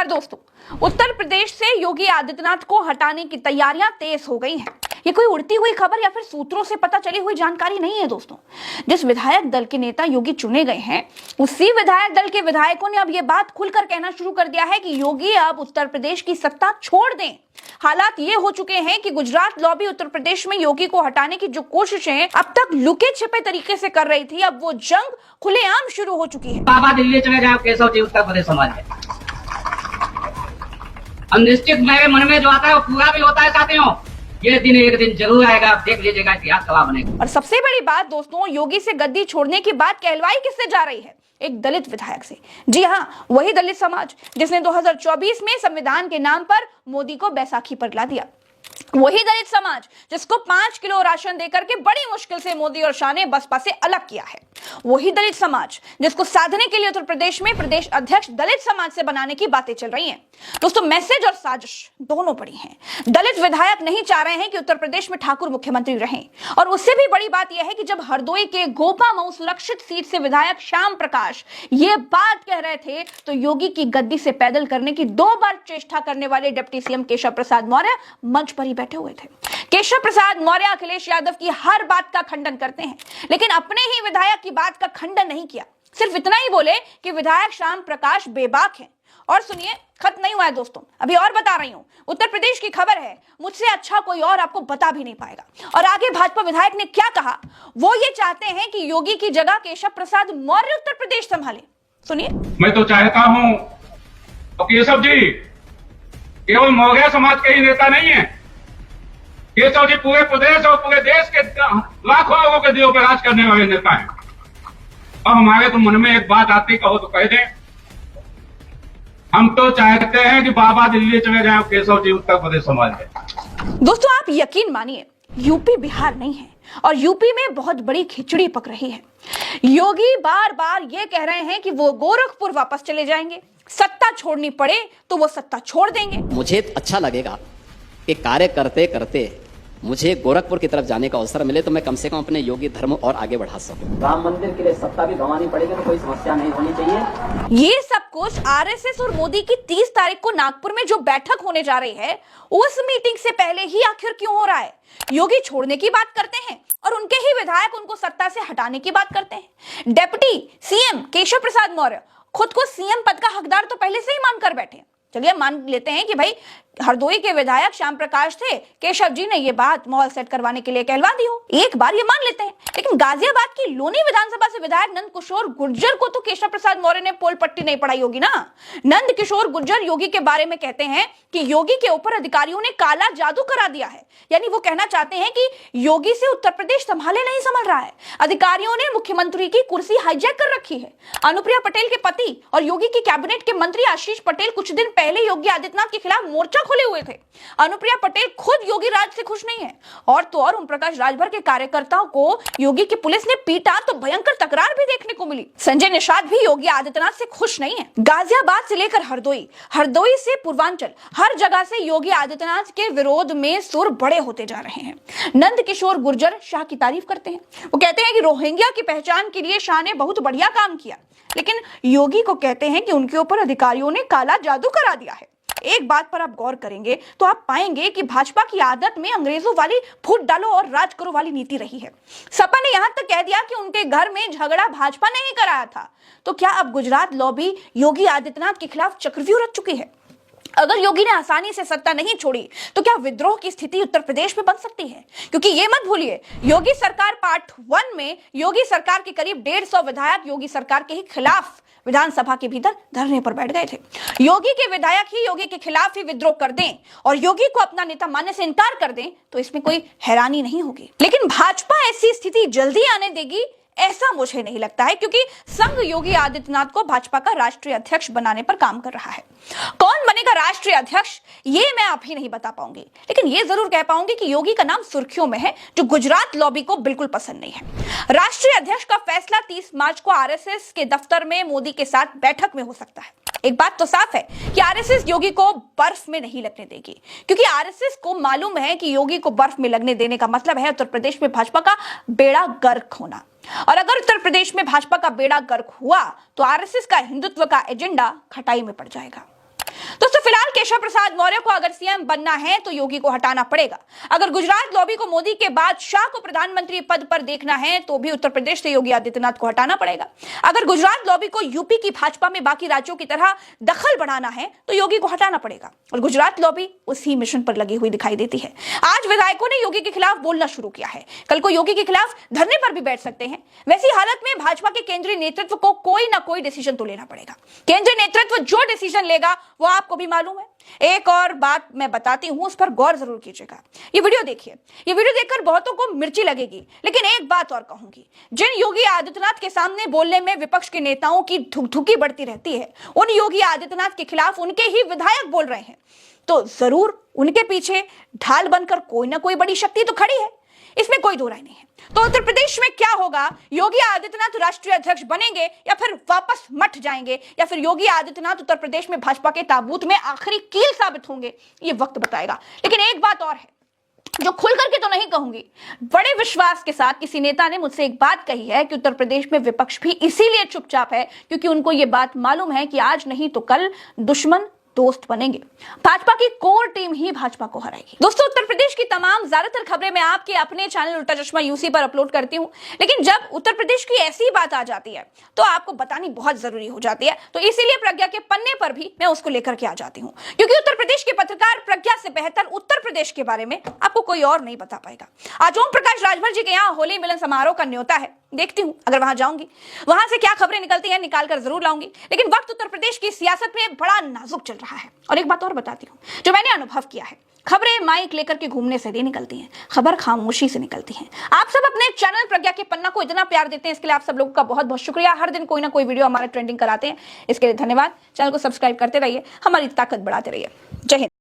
नमस्कार दोस्तों, उत्तर प्रदेश से योगी आदित्यनाथ को हटाने की तैयारियां तेज हो गई हैं। ये कोई उड़ती हुई खबर या फिर सूत्रों से पता चली हुई जानकारी नहीं है दोस्तों। जिस विधायक दल के नेता योगी चुने गए हैं, उसी विधायक दल के विधायकों ने अब ये बात खुलकर कहना शुरू कर दिया है कि योगी अब उत्तर प्रदेश की सत्ता छोड़ दें। हालात ये हो चुके हैं कि गुजरात लॉबी उत्तर प्रदेश में योगी को हटाने की जो कोशिशें अब तक लुके छिपे तरीके से कर रही थी, अब वो जंग खुलेआम शुरू हो चुकी है। बाबा दिल्ली चले जाए केशव जी उत्तर प्रदेश समाज में अनिश्चित मेरे मन में जो आता है वो पूरा भी होता है साथियों। ये दिन एक दिन जरूर आएगा, आप देख लीजिएगा, इतिहास गवाह बनेगा। और सबसे बड़ी बात दोस्तों, योगी से गद्दी छोड़ने की बात कहलवाई किससे जा रही है? एक दलित विधायक से। जी हाँ, वही दलित समाज जिसने 2024 में संविधान के नाम पर मोदी को बैसाखी पर ला दिया। वही दलित समाज जिसको 5 किलो राशन देकर के बड़ी मुश्किल से मोदी और शाह ने बसपा से अलग किया है। वही दलित समाज जिसको साधने के लिए उत्तर प्रदेश में प्रदेश अध्यक्ष दलित समाज से बनाने की बातें चल रही हैं। दोस्तों, मैसेज और साजिश दोनों बड़ी हैं। दलित विधायक नहीं चाह रहे हैं कि उत्तर प्रदेश में ठाकुर मुख्यमंत्री रहें, और उससे भी बड़ी बात यह है कि जब हरदोई के गोपामऊ सुरक्षित सीट से विधायक श्याम प्रकाश ये बात कह रहे थे, तो योगी की गद्दी से पैदल करने की 2 बार चेष्टा करने वाले डिप्टी सीएम केशव प्रसाद मौर्य मंच पर ही बैठे हुए थे। केशव प्रसाद मौर्य अखिलेश यादव की हर बात का खंडन करते हैं, लेकिन अपने ही विधायक की बात का खंडन नहीं किया। सिर्फ इतना ही बोले कि विधायक श्याम प्रकाश बेबाक हैं। और सुनिए, खत्म नहीं हुआ है दोस्तों, अभी और बता रही हूं। उत्तर प्रदेश की खबर है, मुझसे अच्छा कोई और आपको बता भी नहीं पाएगा। और आगे भाजपा विधायक ने क्या कहा, वो ये चाहते हैं कि योगी की जगह केशव प्रसाद मौर्य उत्तर प्रदेश संभाले। सुनिए। मैं तो चाहता हूं तो केशव जी केवल मौर्य समाज के ही नेता नहीं है। केशव जी पूरे प्रदेश और पूरे देश के लाखों लोगों के दिलों पर राज करने वाले नेता हैं। और हमारे तो मन में एक बात आती, कहो तो कह दें, हम तो चाहते हैं कि बाबा दिल्ली चले जाए केशव जी उत्तर प्रदेश समाज में। दोस्तों, आप यकीन मानिए, यूपी बिहार नहीं है, और यूपी में बहुत बड़ी खिचड़ी पक रही है। योगी बार बार ये कह रहे हैं कि वो गोरखपुर वापस चले जाएंगे, सत्ता छोड़नी पड़े तो वो सत्ता छोड़ देंगे। मुझे अच्छा लगेगा कि कार्य करते करते मुझे गोरखपुर की तरफ जाने का अवसर मिले, तो मैं कम से कम अपने योगी धर्म और आगे बढ़ा सकूं। राम मंदिर के लिए सत्ता भी गंवानी पड़ेगी तो कोई समस्या नहीं होनी चाहिए। ये सब कुछ आरएसएस और मोदी की 30 तारीख को नागपुर में जो बैठक होने जा रही है, उस मीटिंग से पहले ही आखिर क्यों हो रहा है? योगी छोड़ने की बात करते हैं और उनके ही विधायक उनको सत्ता से हटाने की बात करते हैं। डिप्टी सीएम केशव प्रसाद मौर्य खुद को सीएम पद का हकदार तो पहले से ही मानकर बैठे। चलिए मान लेते हैं कि भाई हरदोई के विधायक श्याम प्रकाश थे, केशव जी ने ये बात माहौल सेट करवाने के लिए कहलवा दी हो, एक बार ये मान लेते हैं। लेकिन गाजियाबाद की लोनी विधानसभा से विधायक नंद किशोर गुर्जर को तो केशव प्रसाद मौर्य ने पोल पट्टी नहीं पढ़ाई होगी ना। नंद किशोर गुर्जर योगी के बारे में कहते हैं कि योगी के ऊपर अधिकारियों ने काला जादू करा दिया है। यानी वो कहना चाहते हैं कि योगी से उत्तर प्रदेश संभाले नहीं संभल रहा है, अधिकारियों ने मुख्यमंत्री की कुर्सी हाईजैक कर रखी है। अनुप्रिया पटेल के पति और योगी की कैबिनेट के मंत्री आशीष पटेल कुछ दिन पहले योगी आदित्यनाथ के खिलाफ मोर्चा खोले हुए थे। अनुप्रिया पटेल खुद योगी राज से खुश नहीं है, और तो और ओम प्रकाश राजभर के कार्यकर्ताओं को योगी की पुलिस ने पीटा तो भयंकर तकरार भी देखने को मिली। संजय निषाद भी योगी आदित्यनाथ से खुश नहीं है। गाजियाबाद से लेकर हरदोई, हरदोई से पूर्वांचल, हर जगह से योगी आदित्यनाथ के विरोध में सुर बड़े होते जा रहे हैं। नंद किशोर गुर्जर शाह की तारीफ करते हैं। वो कहते हैं कि रोहिंग्या की पहचान के लिए शाह ने बहुत बढ़िया काम किया, लेकिन योगी को कहते हैं कि उनके ऊपर अधिकारियों ने काला जादू करा दिया है। एक बात पर आप गौर करेंगे तो आप पाएंगे कि भाजपा की आदत में अंग्रेजों वाली फूट डालो और राज करो वाली नीति रही है। सपा ने यहां तक कह दिया कि उनके घर में झगड़ा भाजपा ने ही कराया था। तो क्या अब गुजरात लॉबी योगी आदित्यनाथ के खिलाफ चक्रव्यूह रच चुकी है? अगर योगी ने आसानी से सत्ता नहीं छोड़ी तो क्या विद्रोह की स्थिति उत्तर प्रदेश में बन सकती है? क्योंकि ये मत भूलिए, योगी सरकार पार्ट 1 में योगी सरकार के करीब 150 विधायक योगी सरकार के ही खिलाफ विधानसभा के भीतर धरने पर बैठ गए थे। योगी के विधायक ही योगी के खिलाफ ही विद्रोह कर दें और योगी को अपना नेता मानने से इनकार कर दें तो इसमें कोई हैरानी नहीं होगी। लेकिन भाजपा ऐसी स्थिति जल्दी आने देगी ऐसा मुझे नहीं लगता है, क्योंकि संघ योगी आदित्यनाथ को भाजपा का राष्ट्रीय अध्यक्ष बनाने पर काम कर रहा है। कौन बनेगा राष्ट्रीय अध्यक्ष ये मैं आप ही नहीं बता पाऊंगी, लेकिन ये जरूर कह पाऊंगी कि योगी का नाम सुर्खियों में है, जो गुजरात लॉबी को बिल्कुल पसंद नहीं है। राष्ट्रीय अध्यक्ष का फैसला 30 मार्च को आरएसएस के दफ्तर में मोदी के साथ बैठक में हो सकता है। एक बात तो साफ है कि आरएसएस योगी को बर्फ में नहीं लगने देगी, क्योंकि आरएसएस को मालूम है कि योगी को बर्फ में लगने देने का मतलब है उत्तर प्रदेश में भाजपा का बेड़ा गर्क होना। और अगर उत्तर प्रदेश में भाजपा का बेड़ा गर्क हुआ तो आरएसएस का हिंदुत्व का एजेंडा खटाई में पड़ जाएगा। दोस्तों फिलहाल केशव प्रसाद मौर्य को अगर सीएम बनना है तो योगी को हटाना पड़ेगा। अगर गुजरात लॉबी को मोदी के बाद शाह को प्रधानमंत्री पद पर देखना है तो भी उत्तर प्रदेश से योगी आदित्यनाथ को हटाना पड़ेगा। अगर गुजरात लॉबी को यूपी की भाजपा में बाकी राज्यों की तरह दखल बढ़ाना है तो योगी को हटाना पड़ेगा। और गुजरात लॉबी उसी मिशन पर लगी हुई दिखाई देती है। आज विधायकों ने योगी के खिलाफ बोलना शुरू किया है, कल को योगी के खिलाफ धरने पर भी बैठ सकते हैं। वैसी हालत में भाजपा के केंद्रीय नेतृत्व को कोई ना कोई डिसीजन तो लेना पड़ेगा। केंद्रीय नेतृत्व जो डिसीजन लेगा वो आपको भी मालूम है। एक और बात मैं बताती हूं, उस पर गौर जरूर कीजिएगा। ये वीडियो देखिए, ये वीडियो देखकर बहुतों को मिर्ची लगेगी, लेकिन एक बात और कहूंगी, जिन योगी आदित्यनाथ के सामने बोलने में विपक्ष के नेताओं की धुकधुकी बढ़ती रहती है, उन योगी आदित्यनाथ के खिलाफ उनके ही विधायक बोल रहे हैं, तो जरूर उनके पीछे ढाल बनकर कोई ना कोई बड़ी शक्ति तो खड़ी है, इसमें कोई दो राय नहीं है। तो उत्तर प्रदेश में क्या होगा? योगी आदित्यनाथ राष्ट्रीय अध्यक्ष बनेंगे या फिर वापस मठ जाएंगे, या फिर योगी आदित्यनाथ उत्तर प्रदेश में भाजपा के ताबूत में आखिरी कील साबित होंगे, ये वक्त बताएगा। लेकिन एक बात और है जो खुल करके तो नहीं कहूंगी, बड़े विश्वास के साथ किसी नेता ने मुझसे एक बात कही है कि उत्तर प्रदेश में विपक्ष भी इसीलिए चुपचाप है क्योंकि उनको यह बात मालूम है कि आज नहीं तो कल दुश्मन दोस्त बनेंगे। भाजपा की कोर टीम ही भाजपा को हराएगी। दोस्तों उत्तर प्रदेश की तमाम ज्यादातर खबरें मैं आपके अपने चैनल उल्टा चश्मा यूसी पर अपलोड करती हूं, लेकिन जब उत्तर प्रदेश की ऐसी बात आ जाती है तो आपको बतानी बहुत जरूरी हो जाती है। तो इसीलिए प्रज्ञा के पन्ने पर भी मैं उसको लेकर के आ जाती हूं, क्योंकि उत्तर प्रदेश के पत्रकार प्रज्ञा से बेहतर उत्तर प्रदेश के बारे में आपको कोई और नहीं बता पाएगा। आज ओम प्रकाश राजभर जी के यहाँ होली मिलन समारोह का न्योता है, देखती हूं अगर वहां जाऊंगी वहां से क्या खबरें निकलती हैं निकाल कर जरूर लाऊंगी। लेकिन वक्त उत्तर प्रदेश की सियासत में बड़ा नाजुक चल रहा है। और एक बात और बताती हूं जो मैंने अनुभव किया है, खबरें माइक लेकर के घूमने से नहीं निकलती हैं, खबर खामोशी से निकलती हैं। आप सब अपने चैनल प्रज्ञा के पन्ना को इतना प्यार देते हैं, इसके लिए आप सब लोगों का बहुत बहुत शुक्रिया। हर दिन कोई ना कोई वीडियो हमारा ट्रेंडिंग कराते हैं, इसके लिए धन्यवाद। चैनल को सब्सक्राइब करते रहिए, हमारी ताकत बढ़ाते रहिए। जय हिंद।